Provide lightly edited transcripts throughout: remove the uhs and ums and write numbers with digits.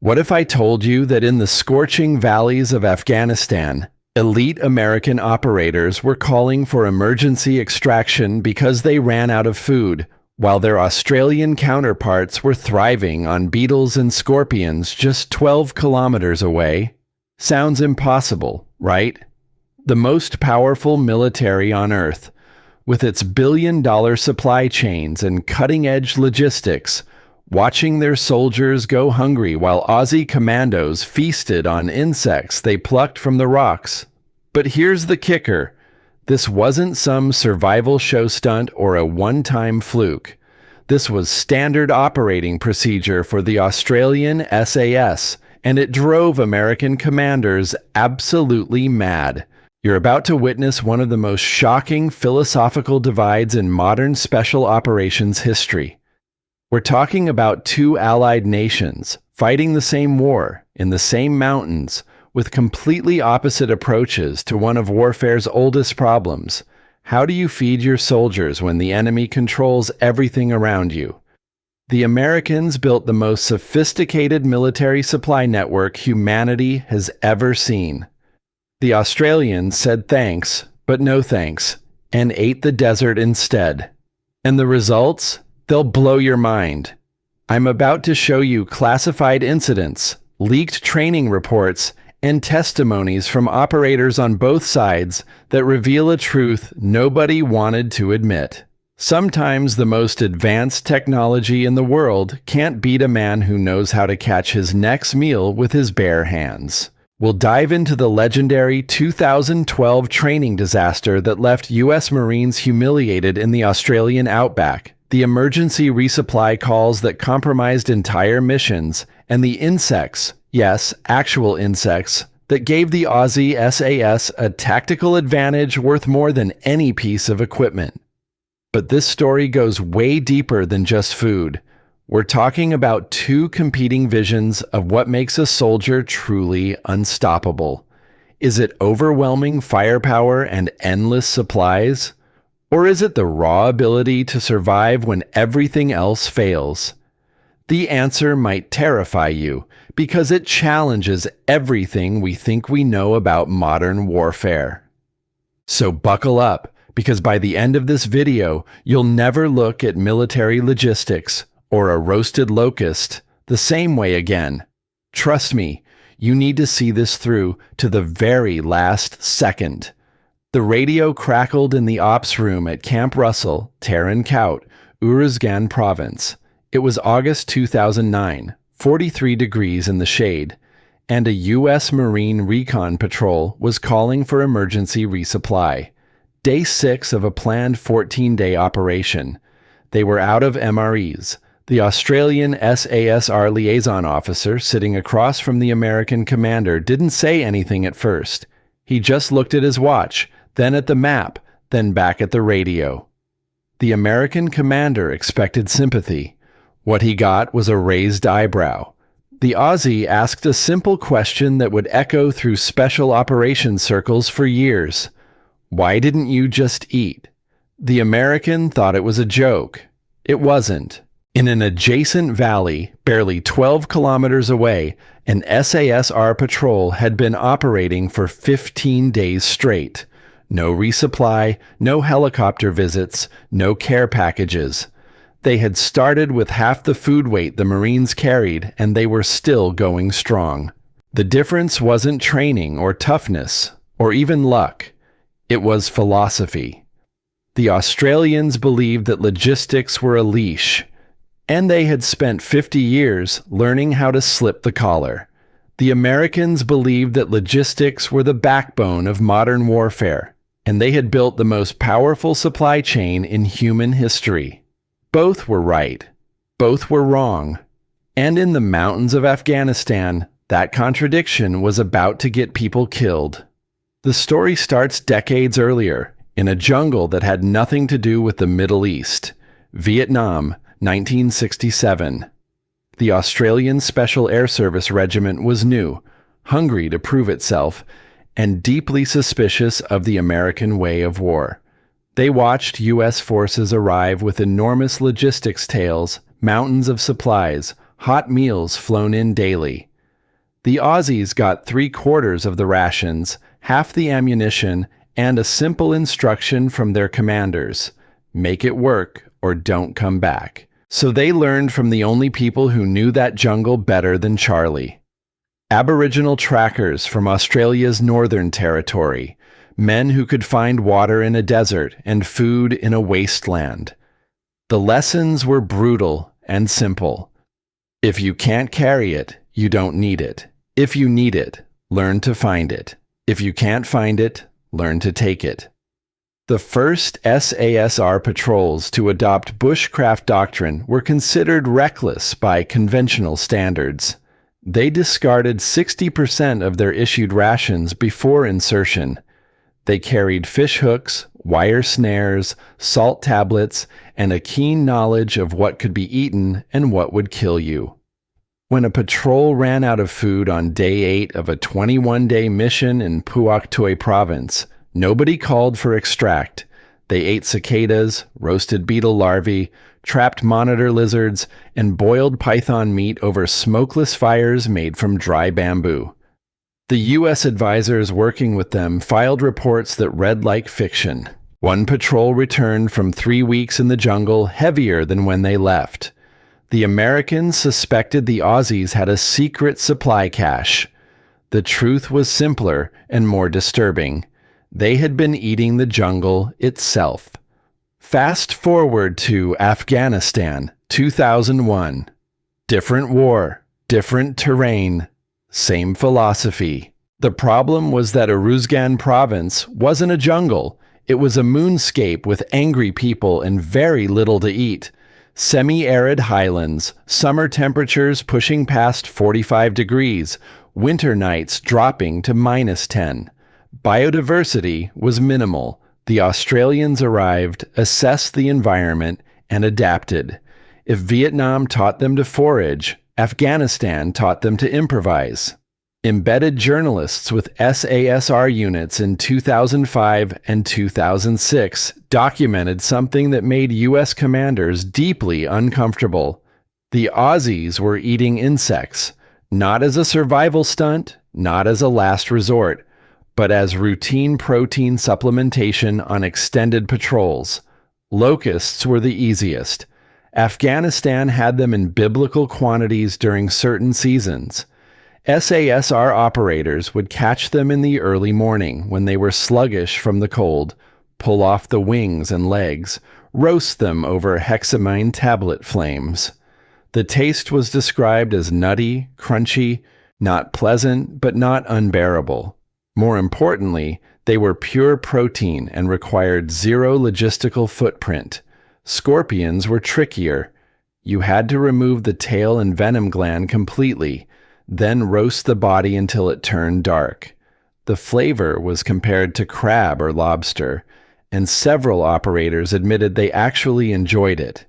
What if I told you that in the scorching valleys of Afghanistan, elite American operators were calling for emergency extraction because they ran out of food, while their Australian counterparts were thriving on beetles and scorpions just 12 kilometers away? Sounds impossible, right? The most powerful military on Earth, with its billion-dollar supply chains and cutting-edge logistics, watching their soldiers go hungry while Aussie commandos feasted on insects they plucked from the rocks. But here's the kicker. This wasn't some survival show stunt or a one-time fluke. This was standard operating procedure for the Australian SAS, and it drove American commanders absolutely mad. You're about to witness one of the most shocking philosophical divides in modern special operations history. We're talking about two allied nations fighting the same war in the same mountains with completely opposite approaches to one of warfare's oldest problems. How do you feed your soldiers when the enemy controls everything around you? The Americans built the most sophisticated military supply network humanity has ever seen. The Australians said thanks, but no thanks, and ate the desert instead. And the results? They'll blow your mind. I'm about to show you classified incidents, leaked training reports, and testimonies from operators on both sides that reveal a truth nobody wanted to admit. Sometimes the most advanced technology in the world can't beat a man who knows how to catch his next meal with his bare hands. We'll dive into the legendary 2012 training disaster that left U.S. Marines humiliated in the Australian outback, the emergency resupply calls that compromised entire missions, and the insects, yes, actual insects, that gave the Aussie SAS a tactical advantage worth more than any piece of equipment. But this story goes way deeper than just food. We're talking about two competing visions of what makes a soldier truly unstoppable. Is it overwhelming firepower and endless supplies? Or is it the raw ability to survive when everything else fails? The answer might terrify you, because it challenges everything we think we know about modern warfare. So buckle up, because by the end of this video, you'll never look at military logistics or a roasted locust the same way again. Trust me, you need to see this through to the very last second. The radio crackled in the ops room at Camp Russell, Tarin Kowt, Uruzgan Province. It was August 2009, 43 degrees in the shade, and a U.S. Marine recon patrol was calling for emergency resupply. Day 6 of a planned 14-day operation. They were out of MREs. The Australian SASR liaison officer sitting across from the American commander didn't say anything at first. He just looked at his watch, then at the map, then back at the radio. The American commander expected sympathy. What he got was a raised eyebrow. The Aussie asked a simple question that would echo through special operations circles for years. Why didn't you just eat? The American thought it was a joke. It wasn't. In an adjacent valley, barely 12 kilometers away, an SASR patrol had been operating for 15 days straight. No resupply, no helicopter visits, no care packages. They had started with half the food weight the Marines carried, and they were still going strong. The difference wasn't training or toughness, or even luck. It was philosophy. The Australians believed that logistics were a leash, and they had spent 50 years learning how to slip the collar. The Americans believed that logistics were the backbone of modern warfare, and they had built the most powerful supply chain in human history. Both were right. Both were wrong. And in the mountains of Afghanistan, that contradiction was about to get people killed. The story starts decades earlier, in a jungle that had nothing to do with the Middle East, Vietnam, 1967. The Australian Special Air Service Regiment was new, hungry to prove itself, and deeply suspicious of the American way of war. They watched U.S. forces arrive with enormous logistics tails, mountains of supplies, hot meals flown in daily. The Aussies got 3/4 of the rations, half the ammunition, and a simple instruction from their commanders: make it work or don't come back. So they learned from the only people who knew that jungle better than Charlie. Aboriginal trackers from Australia's Northern Territory, men who could find water in a desert and food in a wasteland. The lessons were brutal and simple. If you can't carry it, you don't need it. If you need it, learn to find it. If you can't find it, learn to take it. The first SASR patrols to adopt bushcraft doctrine were considered reckless by conventional standards. They discarded 60% of their issued rations before insertion. They carried fish hooks, wire snares, salt tablets, and a keen knowledge of what could be eaten and what would kill you. When a patrol ran out of food on day 8 of a 21-day mission in Puak Toi province, nobody called for extract. They ate cicadas, roasted beetle larvae, trapped monitor lizards, and boiled python meat over smokeless fires made from dry bamboo. The U.S. advisors working with them filed reports that read like fiction. One patrol returned from 3 weeks in the jungle heavier than when they left. The Americans suspected the Aussies had a secret supply cache. The truth was simpler and more disturbing. They had been eating the jungle itself. Fast forward to Afghanistan, 2001. Different war, different terrain, same philosophy. The problem was that Uruzgan province wasn't a jungle. It was a moonscape with angry people and very little to eat. Semi-arid highlands, summer temperatures pushing past 45 degrees, winter nights dropping to -10. Biodiversity was minimal. The Australians arrived, assessed the environment, and adapted. If Vietnam taught them to forage, Afghanistan taught them to improvise. Embedded journalists with SASR units in 2005 and 2006 documented something that made U.S. commanders deeply uncomfortable. The Aussies were eating insects, not as a survival stunt, not as a last resort, but as routine protein supplementation on extended patrols. Locusts were the easiest. Afghanistan had them in biblical quantities during certain seasons. SASR operators would catch them in the early morning when they were sluggish from the cold, pull off the wings and legs, roast them over hexamine tablet flames. The taste was described as nutty, crunchy, not pleasant, but not unbearable. More importantly, they were pure protein and required zero logistical footprint. Scorpions were trickier. You had to remove the tail and venom gland completely, then roast the body until it turned dark. The flavor was compared to crab or lobster, and several operators admitted they actually enjoyed it.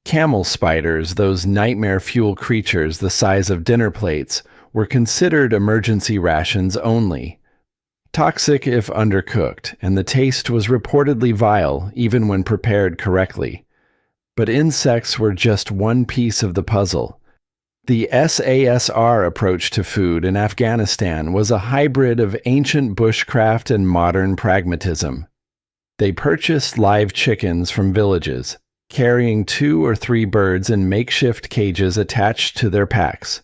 Camel spiders, those nightmare fuel creatures the size of dinner plates, were considered emergency rations only. Toxic if undercooked, and the taste was reportedly vile even when prepared correctly. But insects were just one piece of the puzzle. The SASR approach to food in Afghanistan was a hybrid of ancient bushcraft and modern pragmatism. They purchased live chickens from villages, carrying 2 or 3 birds in makeshift cages attached to their packs.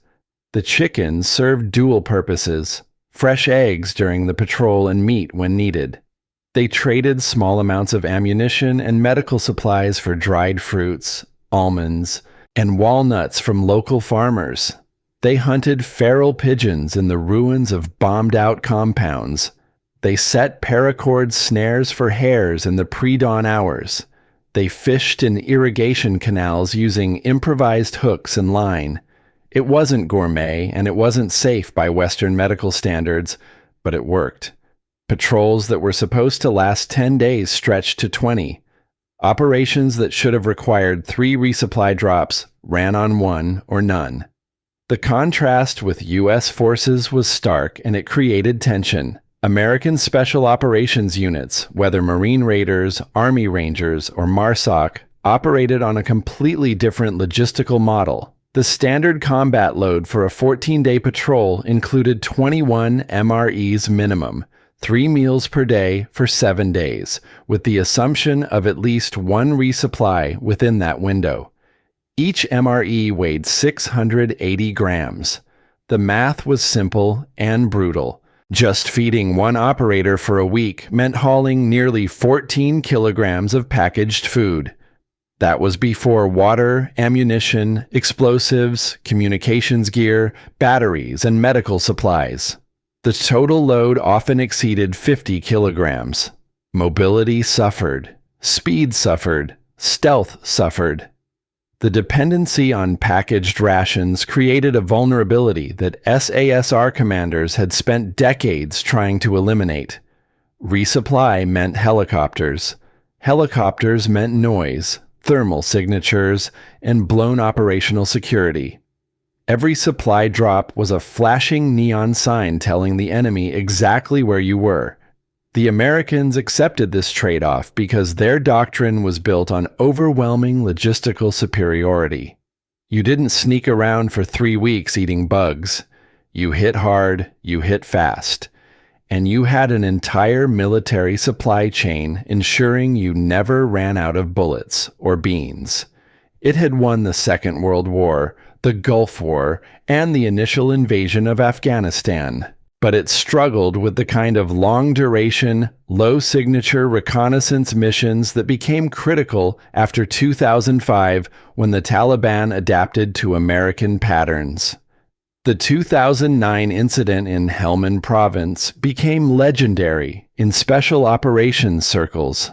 The chickens served dual purposes: fresh eggs during the patrol and meat when needed. They traded small amounts of ammunition and medical supplies for dried fruits, almonds, and walnuts from local farmers. They hunted feral pigeons in the ruins of bombed-out compounds. They set paracord snares for hares in the pre-dawn hours. They fished in irrigation canals using improvised hooks and line. It wasn't gourmet, and it wasn't safe by Western medical standards, but it worked. Patrols that were supposed to last 10 days stretched to 20. Operations that should have required 3 resupply drops ran on 1 or none. The contrast with U.S. forces was stark, and it created tension. American Special Operations units, whether Marine Raiders, Army Rangers, or MARSOC, operated on a completely different logistical model. The standard combat load for a 14-day patrol included 21 MREs minimum, 3 meals per day for 7 days, with the assumption of at least one resupply within that window. Each MRE weighed 680 grams. The math was simple and brutal. Just feeding one operator for a week meant hauling nearly 14 kilograms of packaged food. That was before water, ammunition, explosives, communications gear, batteries, and medical supplies. The total load often exceeded 50 kilograms. Mobility suffered. Speed suffered. Stealth suffered. The dependency on packaged rations created a vulnerability that SASR commanders had spent decades trying to eliminate. Resupply meant helicopters. Helicopters meant noise, thermal signatures, and blown operational security. Every supply drop was a flashing neon sign telling the enemy exactly where you were. The Americans accepted this trade-off because their doctrine was built on overwhelming logistical superiority. You didn't sneak around for 3 weeks eating bugs. You hit hard, you hit fast. And you had an entire military supply chain ensuring you never ran out of bullets or beans. It had won the Second World War, the Gulf War, and the initial invasion of Afghanistan. But it struggled with the kind of long-duration, low-signature reconnaissance missions that became critical after 2005 when the Taliban adapted to American patterns. The 2009 incident in Helmand Province became legendary in special operations circles.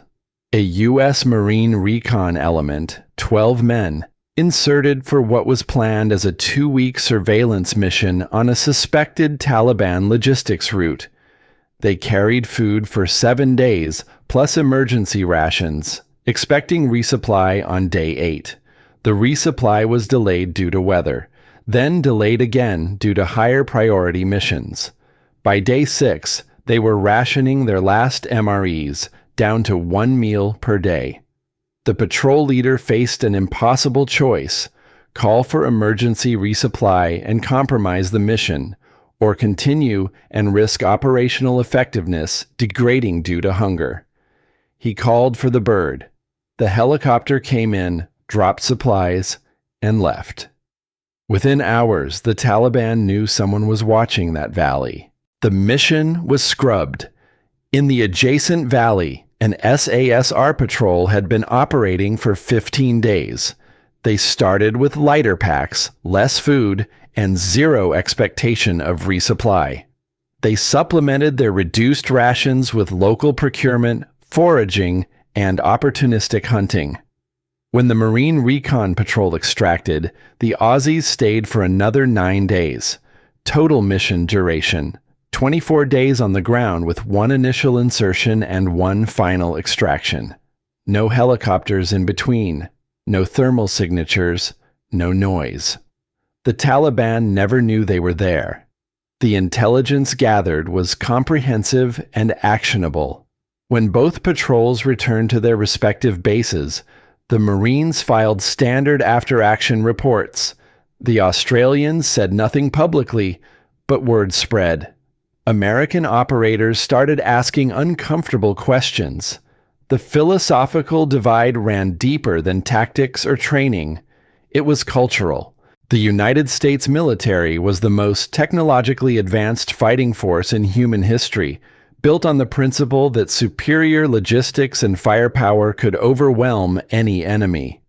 A U.S. Marine recon element, 12 men, inserted for what was planned as a 2-week surveillance mission on a suspected Taliban logistics route. They carried food for 7 days, plus emergency rations, expecting resupply on day 8. The resupply was delayed due to weather, then delayed again due to higher priority missions. By day 6, they were rationing their last MREs, down to 1 meal per day. The patrol leader faced an impossible choice: call for emergency resupply and compromise the mission, or continue and risk operational effectiveness degrading due to hunger. He called for the bird. The helicopter came in, dropped supplies, and left. Within hours, the Taliban knew someone was watching that valley. The mission was scrubbed. In the adjacent valley, an SASR patrol had been operating for 15 days. They started with lighter packs, less food, and zero expectation of resupply. They supplemented their reduced rations with local procurement, foraging, and opportunistic hunting. When the Marine Recon Patrol extracted, the Aussies stayed for another 9 days. Total mission duration: 24 days on the ground with 1 initial insertion and 1 final extraction. No helicopters in between, no thermal signatures, no noise. The Taliban never knew they were there. The intelligence gathered was comprehensive and actionable. When both patrols returned to their respective bases, the Marines filed standard after-action reports. The Australians said nothing publicly, but word spread. American operators started asking uncomfortable questions. The philosophical divide ran deeper than tactics or training. It was cultural. The United States military was the most technologically advanced fighting force in human history, built on the principle that superior logistics and firepower could overwhelm any enemy.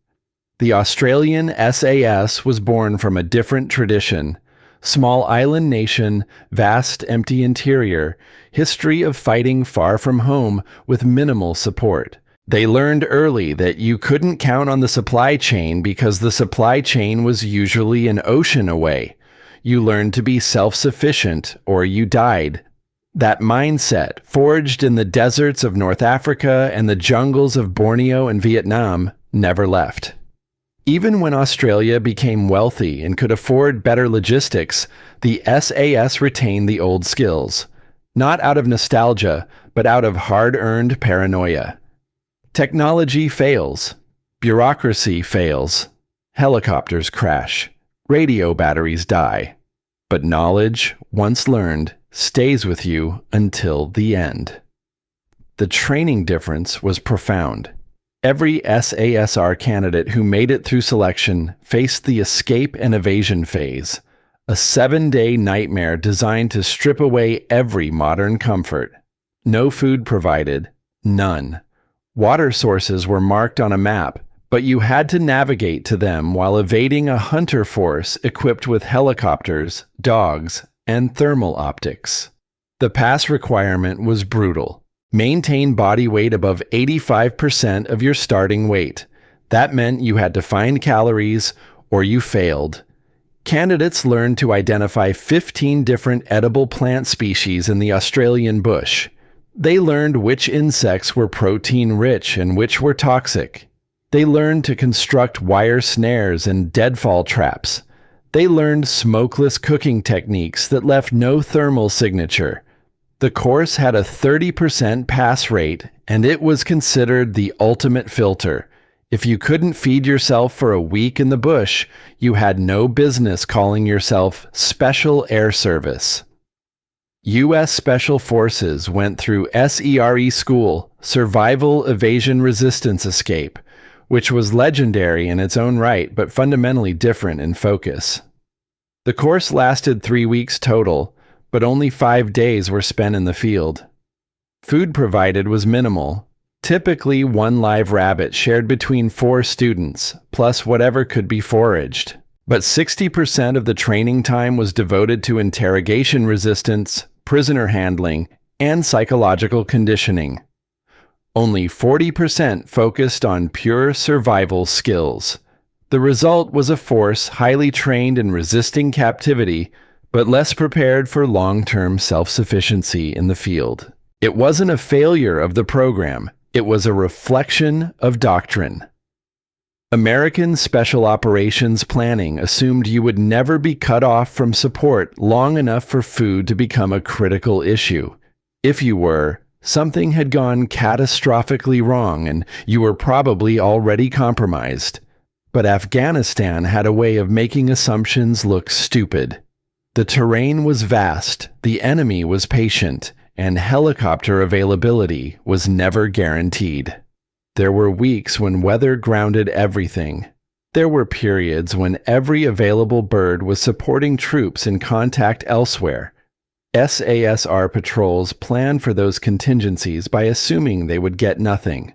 The Australian SAS was born from a different tradition. Small island nation, vast empty interior, history of fighting far from home with minimal support. They learned early that you couldn't count on the supply chain because the supply chain was usually an ocean away. You learned to be self-sufficient or you died. That mindset, forged in the deserts of North Africa and the jungles of Borneo and Vietnam, never left. Even when Australia became wealthy and could afford better logistics, the SAS retained the old skills. Not out of nostalgia, but out of hard-earned paranoia. Technology fails. Bureaucracy fails. Helicopters crash. radio batteries die. But knowledge, once learned, stays with you until the end. The training difference was profound. Every SASR candidate who made it through selection faced the escape and evasion phase, a 7-day nightmare designed to strip away every modern comfort. No food provided, none. Water sources were marked on a map, but you had to navigate to them while evading a hunter force equipped with helicopters, dogs, and thermal optics. The pass requirement was brutal. Maintain body weight above 85% of your starting weight. That meant you had to find calories or you failed. Candidates learned to identify 15 different edible plant species in the Australian bush. They learned which insects were protein-rich and which were toxic. They learned to construct wire snares and deadfall traps. They learned smokeless cooking techniques that left no thermal signature. The course had a 30% pass rate, and it was considered the ultimate filter. If you couldn't feed yourself for a week in the bush, you had no business calling yourself Special Air Service. U.S. Special Forces went through SERE school, Survival Evasion Resistance Escape, which was legendary in its own right but fundamentally different in focus. The course lasted 3 weeks total, but only 5 days were spent in the field. Food provided was minimal, typically 1 live rabbit shared between 4 students, plus whatever could be foraged. But 60% of the training time was devoted to interrogation resistance, prisoner handling, and psychological conditioning. Only 40% focused on pure survival skills. The result was a force highly trained in resisting captivity, but less prepared for long-term self-sufficiency in the field. It wasn't a failure of the program, it was a reflection of doctrine. American Special Operations planning assumed you would never be cut off from support long enough for food to become a critical issue. If you were, something had gone catastrophically wrong and you were probably already compromised. But Afghanistan had a way of making assumptions look stupid. The terrain was vast, the enemy was patient, and helicopter availability was never guaranteed. There were weeks when weather grounded everything. There were periods when every available bird was supporting troops in contact elsewhere. SASR patrols planned for those contingencies by assuming they would get nothing.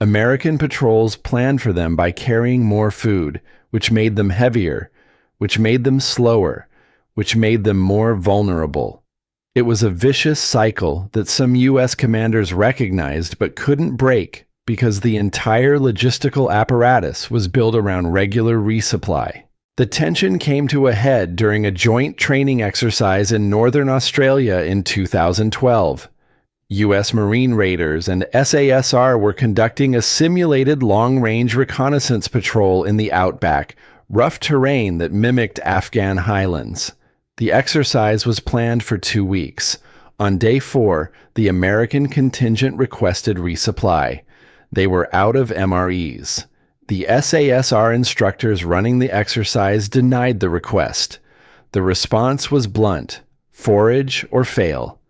American patrols planned for them by carrying more food, which made them heavier, which made them slower, which made them more vulnerable. It was a vicious cycle that some U.S. commanders recognized but couldn't break because the entire logistical apparatus was built around regular resupply. The tension came to a head during a joint training exercise in northern Australia in 2012. U.S. Marine raiders and SASR were conducting a simulated long-range reconnaissance patrol in the outback, rough terrain that mimicked Afghan highlands. The exercise was planned for 2 weeks. On day 4, the American contingent requested resupply. They were out of MREs. The SASR instructors running the exercise denied the request. The response was blunt: forage or fail.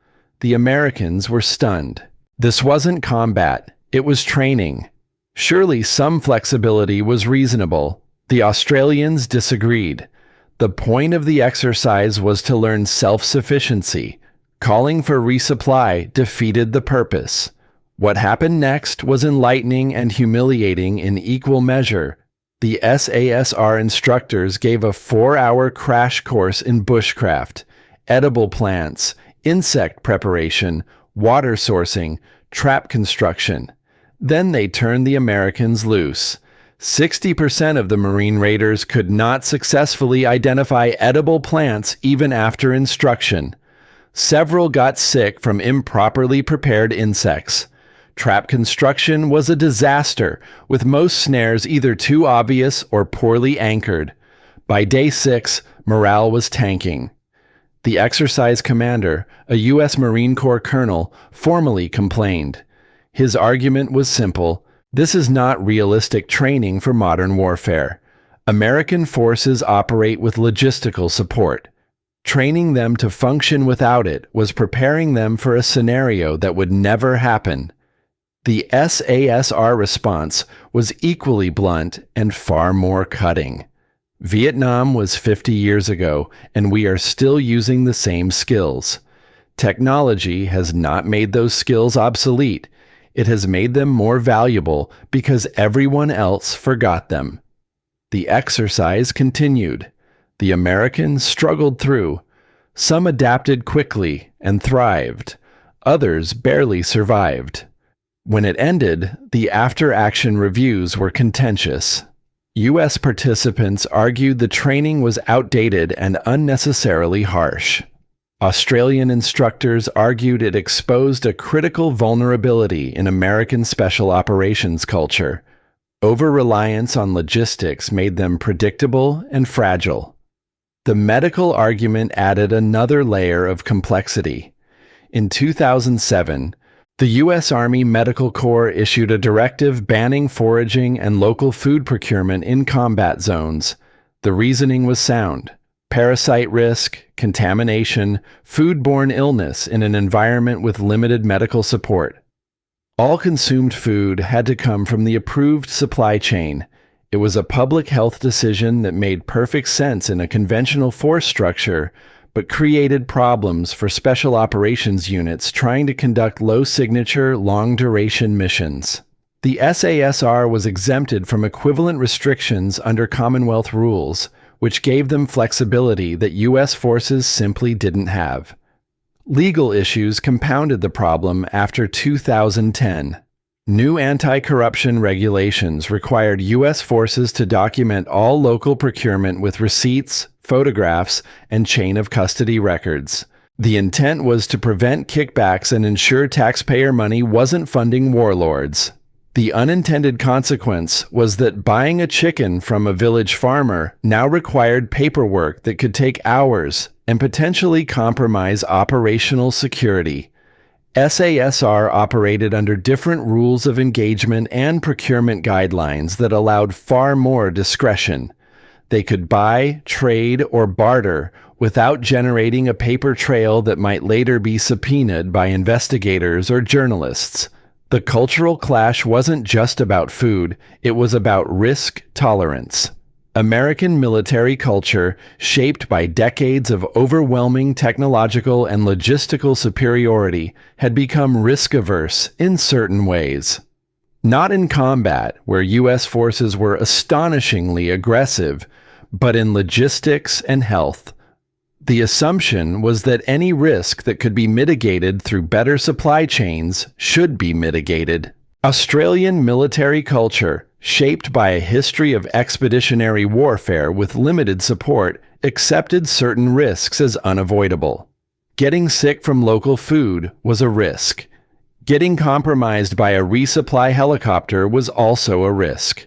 The Americans were stunned. This wasn't combat, it was training. Surely some flexibility was reasonable. The Australians disagreed. The point of the exercise was to learn self-sufficiency. Calling for resupply defeated the purpose. What happened next was enlightening and humiliating in equal measure. The SASR instructors gave a 4-hour crash course in bushcraft, edible plants, insect preparation, water sourcing, trap construction. Then they turned the Americans loose. 60% of the Marine raiders could not successfully identify edible plants even after instruction. Several got sick from improperly prepared insects. Trap construction was a disaster, with most snares either too obvious or poorly anchored. By day 6, morale was tanking. The exercise commander, a U.S. Marine Corps colonel, formally complained. His argument was simple: this is not realistic training for modern warfare. American forces operate with logistical support. Training them to function without it was preparing them for a scenario that would never happen. The SASR response was equally blunt and far more cutting. Vietnam was 50 years ago, and we are still using the same skills. Technology has not made those skills obsolete. It has made them more valuable because everyone else forgot them. The exercise continued. The Americans struggled through. Some adapted quickly and thrived. Others barely survived. When it ended, the after-action reviews were contentious. U.S. participants argued the training was outdated and unnecessarily harsh. Australian instructors argued it exposed a critical vulnerability in American special operations culture. Over-reliance on logistics made them predictable and fragile. The medical argument added another layer of complexity. In 2007, the U.S. Army Medical Corps issued a directive banning foraging and local food procurement in combat zones. The reasoning was sound. Parasite risk, contamination, foodborne illness in an environment with limited medical support. All consumed food had to come from the approved supply chain. It was a public health decision that made perfect sense in a conventional force structure, but created problems for special operations units trying to conduct low-signature, long-duration missions. The SASR was exempted from equivalent restrictions under Commonwealth rules, which gave them flexibility that U.S. forces simply didn't have. Legal issues compounded the problem after 2010. New anti-corruption regulations required U.S. forces to document all local procurement with receipts, photographs, and chain of custody records. The intent was to prevent kickbacks and ensure taxpayer money wasn't funding warlords. The unintended consequence was that buying a chicken from a village farmer now required paperwork that could take hours and potentially compromise operational security. SASR operated under different rules of engagement and procurement guidelines that allowed far more discretion. They could buy, trade, or barter without generating a paper trail that might later be subpoenaed by investigators or journalists. The cultural clash wasn't just about food, it was about risk tolerance. American military culture, shaped by decades of overwhelming technological and logistical superiority, had become risk-averse in certain ways. Not in combat, where U.S. forces were astonishingly aggressive, but in logistics and health. The assumption was that any risk that could be mitigated through better supply chains should be mitigated. Australian military culture, shaped by a history of expeditionary warfare with limited support, accepted certain risks as unavoidable. Getting sick from local food was a risk. Getting compromised by a resupply helicopter was also a risk.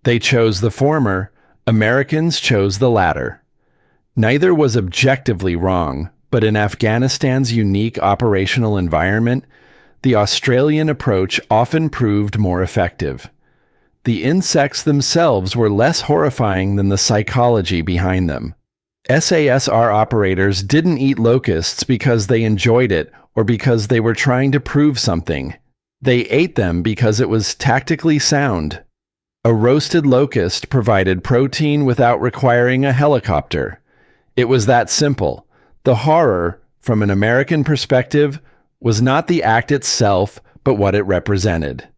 They chose the former, Americans chose the latter. Neither was objectively wrong, but in Afghanistan's unique operational environment, the Australian approach often proved more effective. The insects themselves were less horrifying than the psychology behind them. SASR operators didn't eat locusts because they enjoyed it or because they were trying to prove something. They ate them because it was tactically sound. A roasted locust provided protein without requiring a helicopter. It was that simple. The horror, from an American perspective, was not the act itself, but what it represented.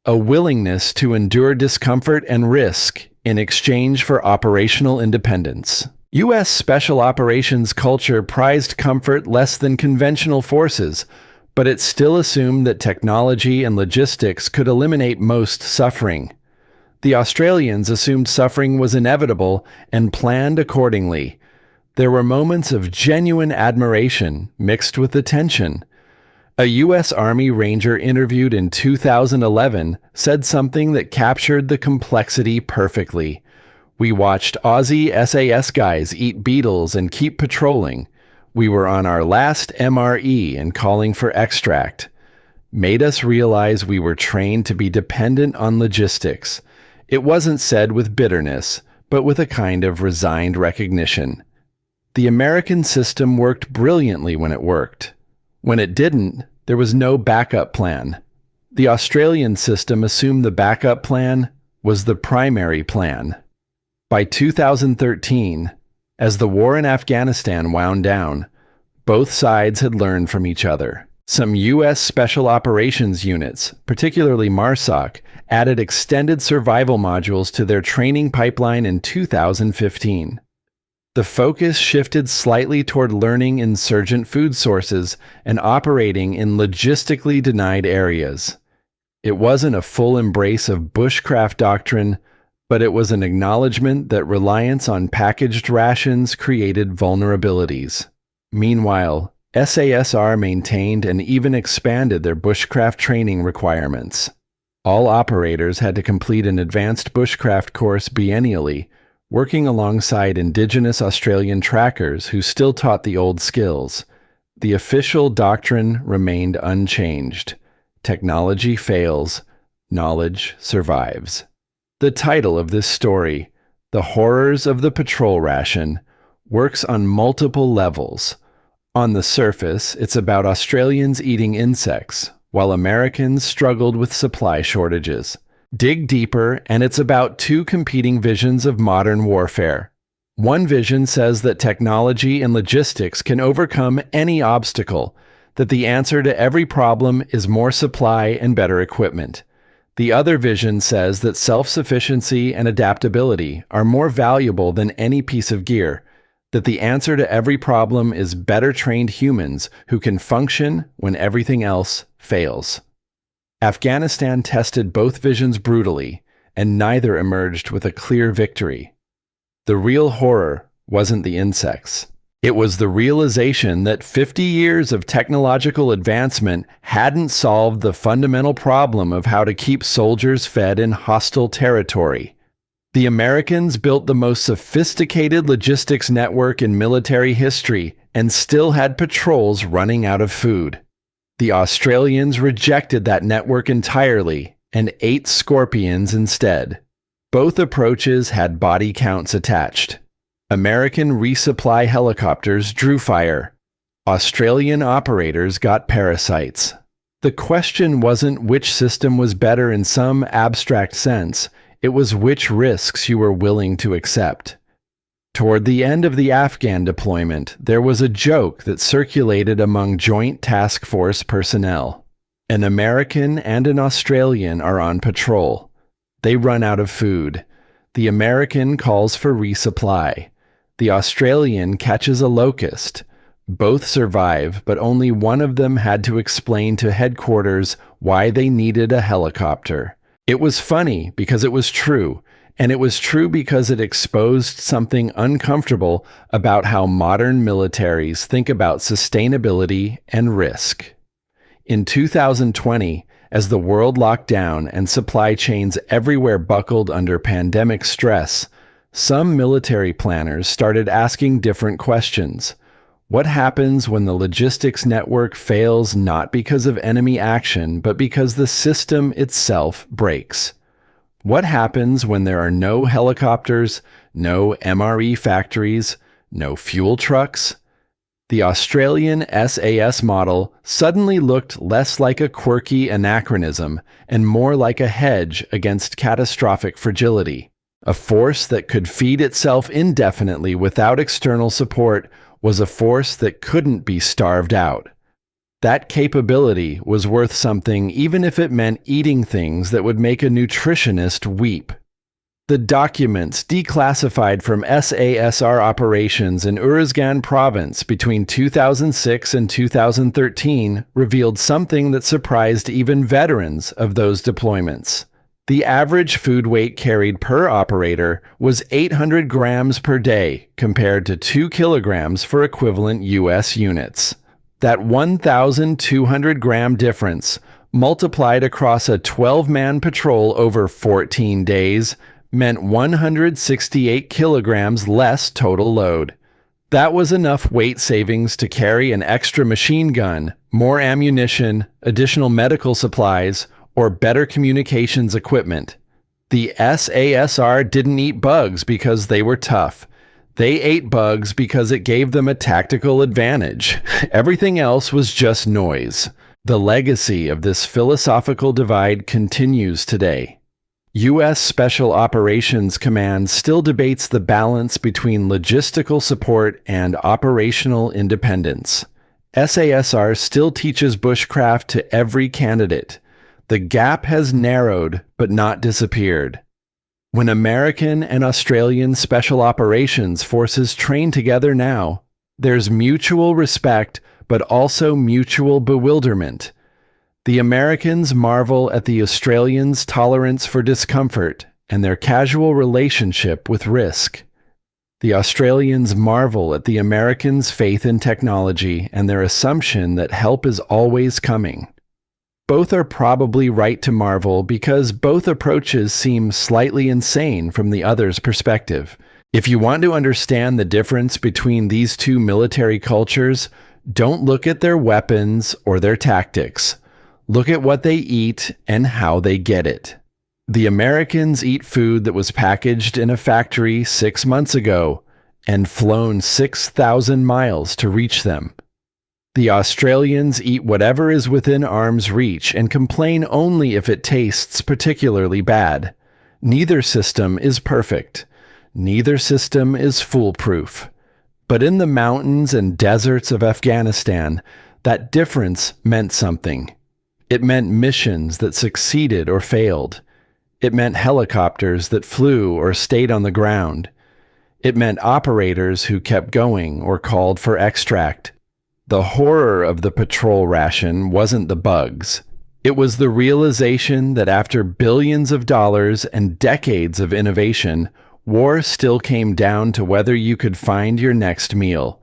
A willingness to endure discomfort and risk in exchange for operational independence. U.S. Special Operations culture prized comfort less than conventional forces, but it still assumed that technology and logistics could eliminate most suffering. The Australians assumed suffering was inevitable and planned accordingly. There were moments of genuine admiration mixed with attention. A U.S. Army Ranger interviewed in 2011 said something that captured the complexity perfectly. We watched Aussie SAS guys eat beetles and keep patrolling. We were on our last MRE and calling for extract. Made us realize we were trained to be dependent on logistics. It wasn't said with bitterness, but with a kind of resigned recognition. The American system worked brilliantly when it worked. When it didn't, there was no backup plan. The Australian system assumed the backup plan was the primary plan. By 2013, as the war in Afghanistan wound down, both sides had learned from each other. Some U.S. Special Operations units, particularly MARSOC, added extended survival modules to their training pipeline in 2015. The focus shifted slightly toward learning insurgent food sources and operating in logistically denied areas. It wasn't a full embrace of Bushcraft doctrine, but it was an acknowledgement that reliance on packaged rations created vulnerabilities. Meanwhile, SASR maintained and even expanded their Bushcraft training requirements. All operators had to complete an advanced Bushcraft course biennially, working alongside Indigenous Australian trackers who still taught the old skills. The official doctrine remained unchanged. Technology fails, knowledge survives. The title of this story, The Horrors of the Patrol Ration, works on multiple levels. On the surface, it's about Australians eating insects, while Americans struggled with supply shortages. Dig deeper, and it's about two competing visions of modern warfare. One vision says that technology and logistics can overcome any obstacle, that the answer to every problem is more supply and better equipment. The other vision says that self-sufficiency and adaptability are more valuable than any piece of gear, that the answer to every problem is better trained humans who can function when everything else fails. Afghanistan tested both visions brutally, and neither emerged with a clear victory. The real horror wasn't the insects. It was the realization that 50 years of technological advancement hadn't solved the fundamental problem of how to keep soldiers fed in hostile territory. The Americans built the most sophisticated logistics network in military history and still had patrols running out of food. The Australians rejected that network entirely and ate scorpions instead. Both approaches had body counts attached. American resupply helicopters drew fire. Australian operators got parasites. The question wasn't which system was better in some abstract sense, it was which risks you were willing to accept. Toward the end of the Afghan deployment, there was a joke that circulated among Joint Task Force personnel. An American and an Australian are on patrol. They run out of food. The American calls for resupply. The Australian catches a locust. Both survive, but only one of them had to explain to headquarters why they needed a helicopter. It was funny because it was true. And it was true because it exposed something uncomfortable about how modern militaries think about sustainability and risk. In 2020, as the world locked down and supply chains everywhere buckled under pandemic stress, some military planners started asking different questions. What happens when the logistics network fails not because of enemy action, but because the system itself breaks? What happens when there are no helicopters, no MRE factories, no fuel trucks? The Australian SAS model suddenly looked less like a quirky anachronism and more like a hedge against catastrophic fragility. A force that could feed itself indefinitely without external support was a force that couldn't be starved out. That capability was worth something even if it meant eating things that would make a nutritionist weep. The documents declassified from SASR operations in Uruzgan province between 2006 and 2013 revealed something that surprised even veterans of those deployments. The average food weight carried per operator was 800 grams per day compared to 2 kilograms for equivalent U.S. units. That 1,200 gram difference, multiplied across a 12-man patrol over 14 days, meant 168 kilograms less total load. That was enough weight savings to carry an extra machine gun, more ammunition, additional medical supplies, or better communications equipment. The SASR didn't eat bugs because they were tough. They ate bugs because it gave them a tactical advantage. Everything else was just noise. The legacy of this philosophical divide continues today. U.S. Special Operations Command still debates the balance between logistical support and operational independence. SASR still teaches bushcraft to every candidate. The gap has narrowed, but not disappeared. When American and Australian Special Operations forces train together now, there's mutual respect, but also mutual bewilderment. The Americans marvel at the Australians' tolerance for discomfort and their casual relationship with risk. The Australians marvel at the Americans' faith in technology and their assumption that help is always coming. Both are probably right to marvel because both approaches seem slightly insane from the other's perspective. If you want to understand the difference between these two military cultures, don't look at their weapons or their tactics. Look at what they eat and how they get it. The Americans eat food that was packaged in a factory 6 months ago and flown 6,000 miles to reach them. The Australians eat whatever is within arm's reach and complain only if it tastes particularly bad. Neither system is perfect. Neither system is foolproof. But in the mountains and deserts of Afghanistan, that difference meant something. It meant missions that succeeded or failed. It meant helicopters that flew or stayed on the ground. It meant operators who kept going or called for extract. The horror of the patrol ration wasn't the bugs. It was the realization that after billions of dollars and decades of innovation, war still came down to whether you could find your next meal.